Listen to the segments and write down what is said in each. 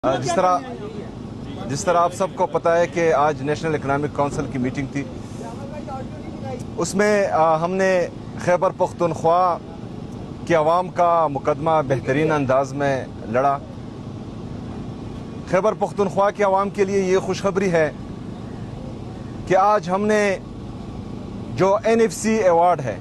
जिस तरह आप सबको पता है कि आज नेशनल इकनॉमिक काउंसिल की मीटिंग थी, उसमें हमने खैबर पख्तूनख्वा की आवाम का मुकदमा बेहतरीन अंदाज में लड़ा। खैबर पख्तूनख्वा की आवाम के लिए ये खुशखबरी है कि आज हमने जो NFC अवार्ड है,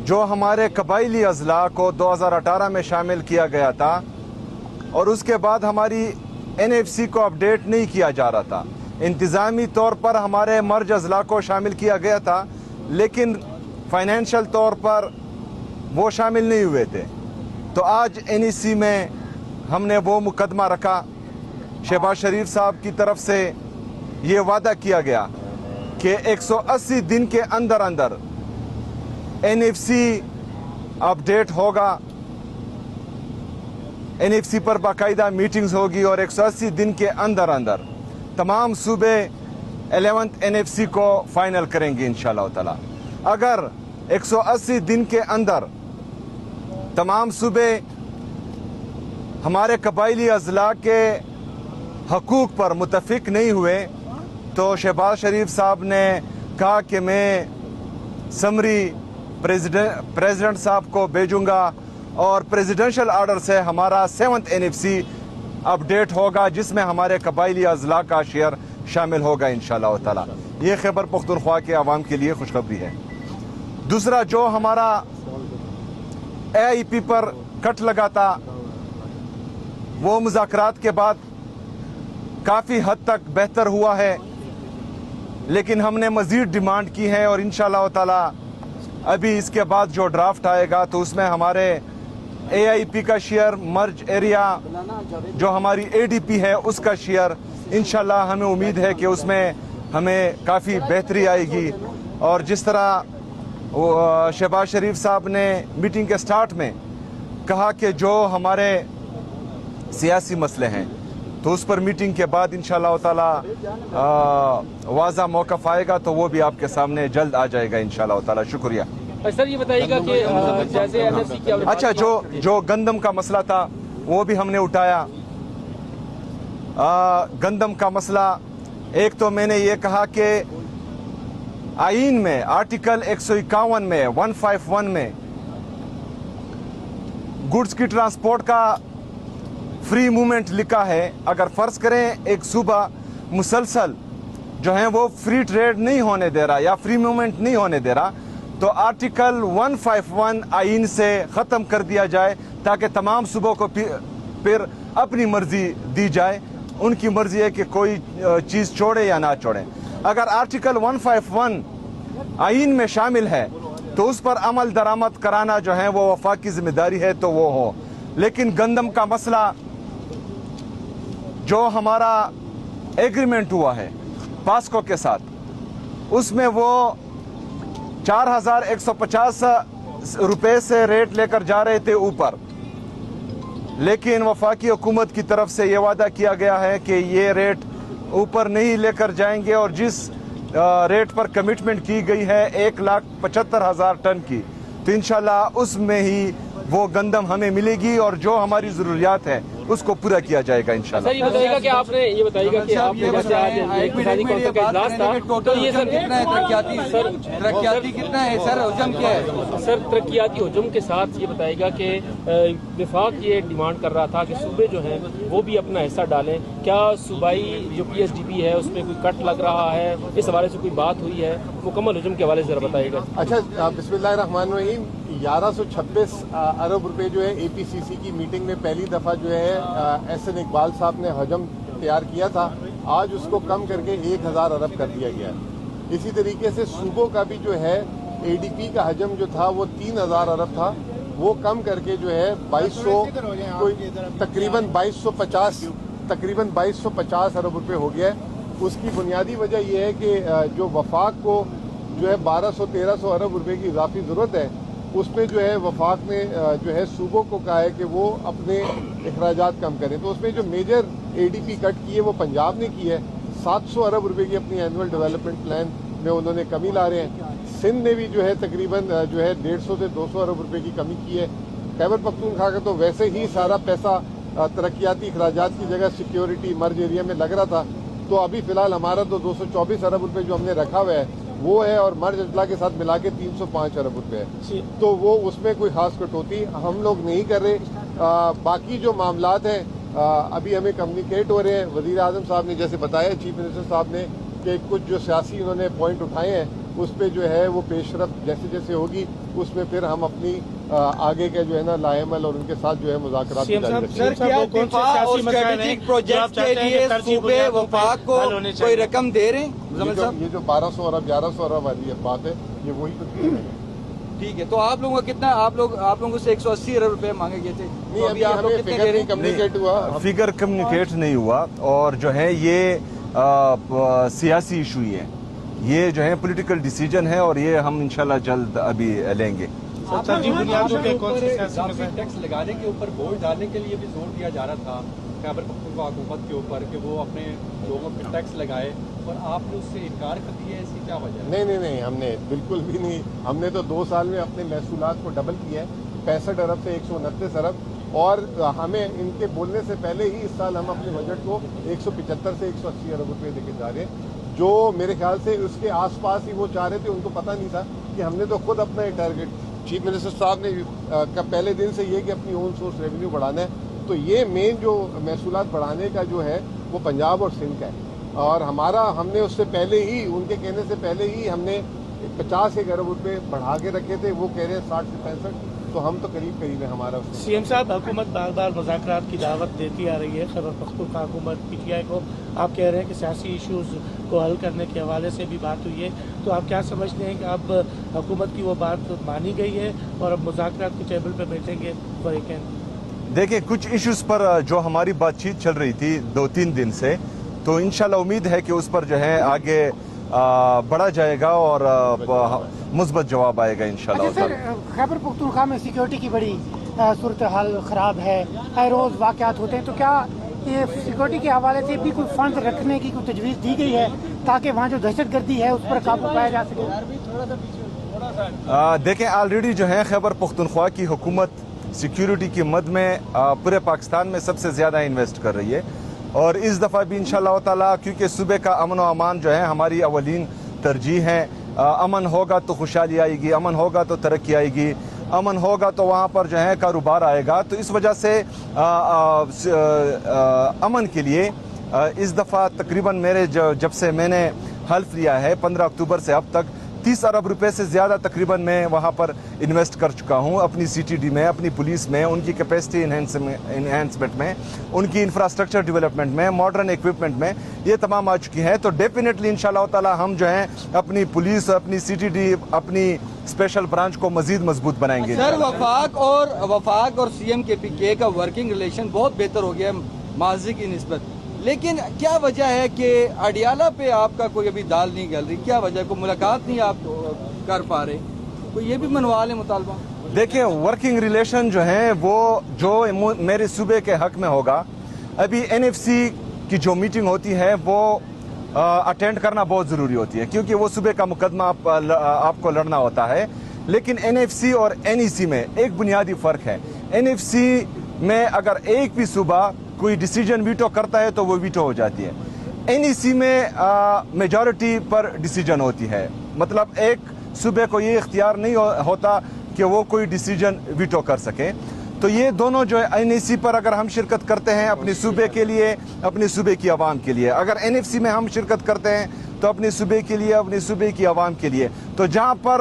जो हमारे कबाइली अजला को 2018 में शामिल किया गया था और उसके बाद हमारी NFC को अपडेट नहीं किया जा रहा था। इंतज़ामी तौर पर हमारे मर्ज अजला को शामिल किया गया था, लेकिन फाइनेंशियल तौर पर वो शामिल नहीं हुए थे। तो आज NEC में हमने वो मुकदमा रखा। शहबाज शरीफ साहब की तरफ से ये वादा किया गया कि 180 दिन के अंदर अंदर NFC अपडेट होगा, NFC पर बाकायदा मीटिंग्स होगी और 180 दिन के अंदर अंदर तमाम सूबे 11th NFC को फाइनल करेंगे इंशाअल्लाह ताला। अगर 180 दिन के अंदर तमाम सूबे हमारे कबाइली अजला के हकूक़ पर मुतफिक नहीं हुए तो शहबाज शरीफ साहब ने कहा कि मैं समरी प्रेसिडेंट साहब को भेजूंगा और प्रेसिडेंशियल आर्डर से हमारा 7th NFC अपडेट होगा, जिसमें हमारे कबाइली अजला का शेयर शामिल होगा इंशाअल्लाह ताला। ये खैबर पख्तूनख्वा के आवाम के लिए खुशखबरी है। दूसरा, जो हमारा AIP पर कट लगा था, वो मुज़ाकरात के बाद काफ़ी हद तक बेहतर हुआ है, लेकिन हमने मज़ीद डिमांड की है और इंशाअल्लाह ताला अभी इसके बाद जो ड्राफ्ट आएगा तो उसमें हमारे AIP का शेयर, मर्ज एरिया जो हमारी ADP है उसका शेयर, इंशाल्लाह हमें उम्मीद है कि उसमें हमें काफ़ी बेहतरी आएगी। और जिस तरह शहबाज शरीफ साहब ने मीटिंग के स्टार्ट में कहा कि जो हमारे सियासी मसले हैं तो उस पर मीटिंग के बाद इंशाअल्लाह ताला वाज़ा मौक़िफ़ आएगा तो वो भी आपके सामने जल्द आ जाएगा इंशाअल्लाह ताला। शुक्रिया। सर ये बताइएगा कि जैसे NFC की अच्छा, जो गंदम का मसला था वो भी हमने उठाया। गंदम का मसला, एक तो मैंने ये कहा कि आईन में आर्टिकल 151 में 151 में गुड्स की ट्रांसपोर्ट का फ्री मूवमेंट लिखा है। अगर फर्ज करें एक सूबा मुसलसल जो है वो फ्री ट्रेड नहीं होने दे रहा या फ्री मूवमेंट नहीं होने दे रहा, तो आर्टिकल 151 आईन से ख़त्म कर दिया जाए ताकि तमाम सूबों को फिर अपनी मर्जी दी जाए। उनकी मर्जी है कि कोई चीज़ छोड़े या ना छोड़े। अगर आर्टिकल 151 आईन में शामिल है तो उस पर अमल दरामद कराना जो है वो वफाक की जिम्मेदारी है तो वो हो। लेकिन गंदम का मसला, जो हमारा एग्रीमेंट हुआ है पास्को के साथ, उसमें वो 4150 रुपए से रेट लेकर जा रहे थे ऊपर, लेकिन वफाकी हुकूमत की तरफ से ये वादा किया गया है कि ये रेट ऊपर नहीं लेकर जाएंगे और जिस रेट पर कमिटमेंट की गई है 1,75,000 टन की, तो इंशाल्लाह उसमें ही वो गंदम हमें मिलेगी और जो हमारी ज़रूरियात है उसको पूरा किया जाएगा इंशाल्लाह। सर ये बताइएगा कि आपने जैसे आज एक किसानी काउंसिल का इजलास था तो ये तरक्याती कितना है सर, हजम क्या है सर? तरक्याती हजम के साथ ये बताइएगा कि विफाक ये डिमांड कर रहा था कि सूबे जो हैं वो भी अपना हिस्सा डालें। क्या सूबाई जो PSDB है उसमें कोई कट लग रहा है? इस हवाले से कोई बात हुई है? मुकम्मल हजम के हवाले से जरा बताइएगा। अच्छा, बिस्मिल्लाहिर्रहमानिर्रहीम। 1126 अरब रुपए जो है APCC की मीटिंग में पहली दफ़ा जो है SN इकबाल साहब ने हजम तैयार किया था। आज उसको कम करके 1000 अरब कर दिया गया। इसी तरीके से सूबों का भी जो है ADP का हजम जो था वो 3000 अरब था, वो कम करके जो है 2200 तकरीबन 2250 अरब रुपए हो गया है। उसकी बुनियादी वजह यह है कि जो वफाक को जो है 1200-1300 अरब रुपए की इजाफी ज़रूरत है, उसमें जो है वफाक ने जो है सूबों को कहा है कि वो अपने अखराजात कम करें। तो उसमें जो मेजर ADP कट की है वो पंजाब ने की है। 700 अरब रुपए की अपनी एनुअल डेवलपमेंट प्लान में उन्होंने कमी ला रहे हैं। सिंध ने भी जो है तकरीबन जो है 150 से 200 अरब रुपए की कमी की है। खैबर पख्तूनख्वा का तो वैसे ही सारा पैसा तरक्याती अखराजात की जगह सिक्योरिटी मर्ज एरिया में लग रहा था, तो अभी फिलहाल हमारा तो 224 अरब रुपए जो हमने रखा हुआ है वो है, और मर्ज अजला के साथ मिला के 305 अरब रुपए है, तो वो उसमें कोई खास कटौती हम लोग नहीं कर रहे। बाकी जो मामलात हैं अभी हमें कम्युनिकेट हो रहे हैं। वज़ीर आज़म साहब ने जैसे बताया, चीफ मिनिस्टर साहब ने, कि कुछ जो सियासी उन्होंने पॉइंट उठाए हैं उस पर जो है वो पेशरफ जैसे जैसे होगी उसमें फिर हम अपनी आगे के जो है ना लाएमल और उनके साथ जो है मुज़ाकरात जारी रखेंगे। सर, क्या दिफा और स्ट्रेटेजिक प्रोजेक्ट के लिए सूबे वफाक को कोई रकम दे रहे हैं? ये जो 1200 अरब 1100 अरब वाली बात है, ये वही तो ठीक है। तो आप लोगों का कितना, आप लोगों से 180 अरब रुपए मांगे गए थे, नहीं, तो अभी आप लोग हमें कितने फिगर दे रहे नहीं कम्युनिकेट हुआ। फिगर कम्युनिकेट नहीं हुआ, और जो है ये सियासी इशू ही है, ये जो है पॉलिटिकल डिसीजन है, और ये हम इंशाल्लाह जल्द अभी लेंगे। टैक्स लगाने के ऊपर बोझ डालने के लिए भी जोर दिया जा रहा था खैबर पख्तूनख्वा हुकूमत के ऊपर कि वो अपने लोगों पर टैक्स लगाए, और आपने उससे इनकार कर दिया है, इसकी क्या वजह है? नहीं, हमने बिल्कुल भी नहीं। हमने तो 2 साल में अपने महसूलात को डबल किया है, 65 अरब से 129 अरब, और हमें इनके बोलने से पहले ही इस साल हम अपने बजट को 175 से 180 अरब रुपए लेके जा रहे हैं, जो मेरे ख्याल से उसके आसपास ही वो चाह रहे थे। उनको पता नहीं था कि हमने तो खुद अपना ये टारगेट, चीफ मिनिस्टर साहब ने का पहले दिन से ये कि अपनी ओन सोर्स रेवेन्यू बढ़ाना है, तो ये मेन जो महसूलात बढ़ाने का जो है वो पंजाब और सिंध का है, और हमने उससे पहले ही, उनके कहने से पहले ही हमने 50 अरब रुपए बढ़ा के रखे थे, वो कह रहे हैं 60 से 65, तो हम तो करीब है हमारा। सीएम साहब, हुकूमत बार बार मुज़ाकरात की दावत देती आ रही है, खैबर पख्तूनख्वा हुकूमत पीटीआई को, आप कह रहे हैं कि सियासी इशूज़ को हल करने के हवाले से भी बात हुई है, तो आप क्या समझते हैं कि अब हुकूमत की वो बात मानी गई है और अब मुज़ाकरात के टेबल पर बैठेंगे फॉर एक एंड? देखिए, कुछ इश्यूज पर जो हमारी बातचीत चल रही थी 2-3 दिन से, तो इंशाल्लाह उम्मीद है कि उस पर जो है आगे बढ़ा जाएगा और मुस्बत जवाब आएगा इंशाल्लाह। अच्छा सर, खैबर पख्तूनख्वा में सिक्योरिटी की बड़ी सूरत हाल ख़राब है, हर रोज़ वाक़यात होते हैं, तो क्या ये सिक्योरिटी के हवाले से भी कोई फंड रखने की कोई तजवीज़ दी गई है ताकि वहाँ जो दहशतगर्दी है उस पर काबू पाया जा सके? देखें, ऑलरेडी जो है खैबर पख्तूनख्वा की हुकूमत सिक्योरिटी की मद में पूरे पाकिस्तान में सबसे ज़्यादा इन्वेस्ट कर रही है, और इस दफ़ा भी इंशाल्लाह ताला, क्योंकि सूबे का अमन व अमान जो है हमारी अवलीन तरजीह है। अमन होगा तो खुशहाली आएगी, अमन होगा तो तरक्की आएगी, अमन होगा तो वहाँ पर जो है कारोबार आएगा। तो इस वजह से अमन के लिए इस दफ़ा तकरीबन मेरे जब से मैंने हल्फ लिया है 15 अक्टूबर से अब तक 30 अरब रुपए से ज़्यादा तकरीबन मैं वहाँ पर इन्वेस्ट कर चुका हूँ, अपनी सीटीडी में, अपनी पुलिस में, उनकी कैपेसिटी इन्हेंसमेंट में, उनकी इंफ्रास्ट्रक्चर डेवलपमेंट में, मॉडर्न इक्विपमेंट में, ये तमाम आ चुकी हैं। तो डेफिनेटली इंशाल्लाह ताला हम जो है अपनी पुलिस, अपनी सीटीडी, अपनी स्पेशल ब्रांच को मजीद मजबूत बनाएंगे। सर, वफाक और सीएम के पीके का वर्किंग रिलेशन बहुत बेहतर हो गया माजी की निस्बत, लेकिन क्या वजह है कि अडियाला पे आपका कोई अभी दाल नहीं गल रही? क्या वजह, को मुलाकात नहीं आप कर पा रहे? तो ये भी मनवा लें मुतालबा। देखिए, वर्किंग रिलेशन जो है वो जो मेरे सूबे के हक में होगा, अभी एनएफसी की जो मीटिंग होती है वो अटेंड करना बहुत ज़रूरी होती है, क्योंकि वो सूबे का मुकदमा आपको लड़ना होता है। लेकिन एनएफसी और एनईसी में एक बुनियादी फ़र्क है। एनएफसी में अगर एक भी सूबा कोई डिसीजन वीटो करता है तो वो वीटो हो जाती है। एनईसी में मेजॉरिटी पर डिसीजन होती है, मतलब एक सूबे को ये इख्तियार नहीं होता कि वो कोई डिसीजन वीटो कर सके। तो ये दोनों जो है एनईसी पर अगर हम शिरकत करते हैं अपने सूबे के लिए, अपने सूबे की आवाम के लिए, अगर एनएफसी में हम शिरकत करते हैं तो अपने सूबे के लिए, अपने सूबे की आवाम के लिए। तो जहाँ पर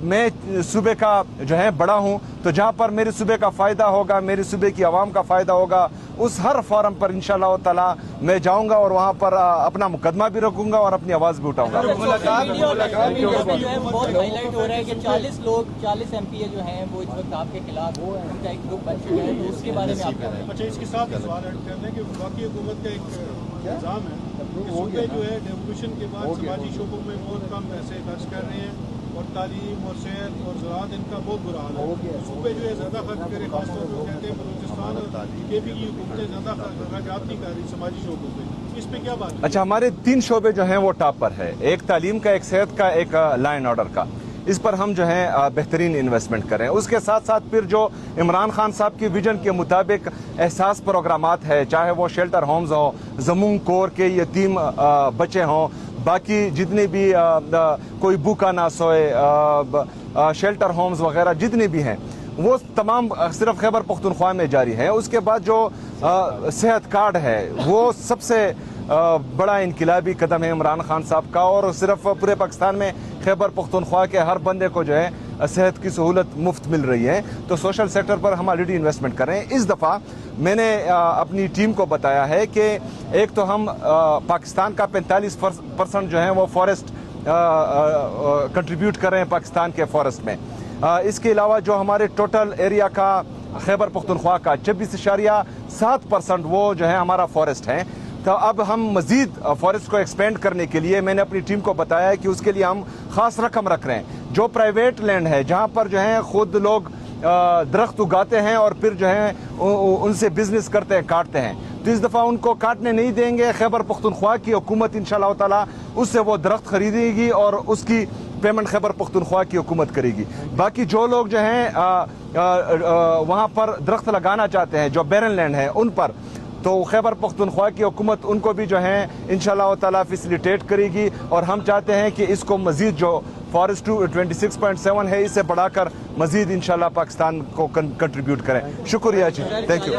मैं सूबे का जो है बड़ा हूँ, तो जहाँ पर मेरे सूबे का फ़ायदा होगा, मेरे सूबे की आवाम का फ़ायदा होगा, उस हर फोरम पर इंशाल्लाह ताला मैं जाऊँगा और वहाँ पर अपना मुकदमा भी रखूँगा और अपनी आवाज़ भी उठाऊँगा। बहुत हाईलाइट हो रहा है कि 40 एमपीए जो हैं वो इस वक्त आपके खिलाफ, उनका एक ग्रुप बन चुका है, तो उसके बारे में आप क्या कहें? अच्छा, इसके साथ सवाल ऐड कर दें कि वफाकी हुकूमत का एक इल्ज़ाम है कि सूबे जो है डेवोल्यूशन के बाद समाजी शोबों में बहुत कम पैसे खर्च कर रहे हैं, और तालीम और सेहत और ज़राअत इनका बहुत बुरा हाल है। सूबे जो है ज़्यादा खर्च करे, खासतौर पर कहते हैं बलूचिस्तान और केपी की हुकूमतें ज़्यादा खर्च नहीं कर रही समाजी शोबों पे, इस पे क्या बात है? अच्छा, हमारे 3 शोबे जो हैं वो टॉप पर है, एक तालीम का, एक सेहत का, एक लॉ एंड ऑर्डर का। اس پر ہم جو ہے بہترین انویسٹمنٹ کریں. اس کے ساتھ ساتھ پھر جو عمران خان صاحب کی ویژن کے مطابق احساس پروگرامات ہے, چاہے وہ شیلٹر ہومز ہوں, زمون کور کے یتیم بچے ہوں, باقی جتنے بھی کوئی بھوکا نہ سوئے, شیلٹر ہومز وغیرہ جتنے بھی ہیں, وہ تمام صرف خیبر پختونخوا میں جاری ہے. اس کے بعد جو صحت کارڈ ہے وہ سب سے بڑا انقلابی قدم ہے عمران خان صاحب کا, اور صرف پورے پاکستان میں خیبر پختونخوا کے ہر بندے کو جو ہے صحت کی سہولت مفت مل رہی ہے. تو سوشل سیکٹر پر ہم آلریڈی انویسٹمنٹ کر رہے ہیں. اس دفعہ میں نے اپنی ٹیم کو بتایا ہے کہ ایک تو ہم پاکستان کا 45% جو ہے وہ فارسٹ کنٹریبیوٹ کر رہے ہیں پاکستان کے فارسٹ میں. اس کے علاوہ جو ہمارے ٹوٹل ایریا کا خیبر پختونخوا کا 26.7% وہ جو ہے ہمارا فارسٹ ہے. تو اب ہم مزید فارسٹ کو ایکسپینڈ کرنے کے لیے میں نے اپنی ٹیم کو بتایا ہے کہ اس کے لیے ہم خاص رقم رکھ رہے ہیں. جو پرائیویٹ لینڈ ہے جہاں پر جو ہے خود لوگ درخت اگاتے ہیں اور پھر جو ہے ان سے بزنس کرتے ہیں, کاٹتے ہیں, تو اس دفعہ ان کو کاٹنے نہیں دیں گے. خیبر پختونخوا کی حکومت انشاءاللہ تعالی اس سے وہ درخت خریدے گی اور اس کی پیمنٹ خیبر پختونخوا کی حکومت کرے گی. باقی جو لوگ جو ہیں وہاں پر درخت لگانا چاہتے ہیں جو بیرن لینڈ ہے ان پر, تو خیبر پختونخوا کی حکومت ان کو بھی جو ہے انشاءاللہ تعالی فیسیلیٹیٹ کرے گی. اور ہم چاہتے ہیں کہ اس کو مزید جو فارسٹ 26.7 ہے اسے بڑھا کر مزید انشاءاللہ پاکستان کو کنٹریبیوٹ کریں. شکریہ جی, تھینک یو.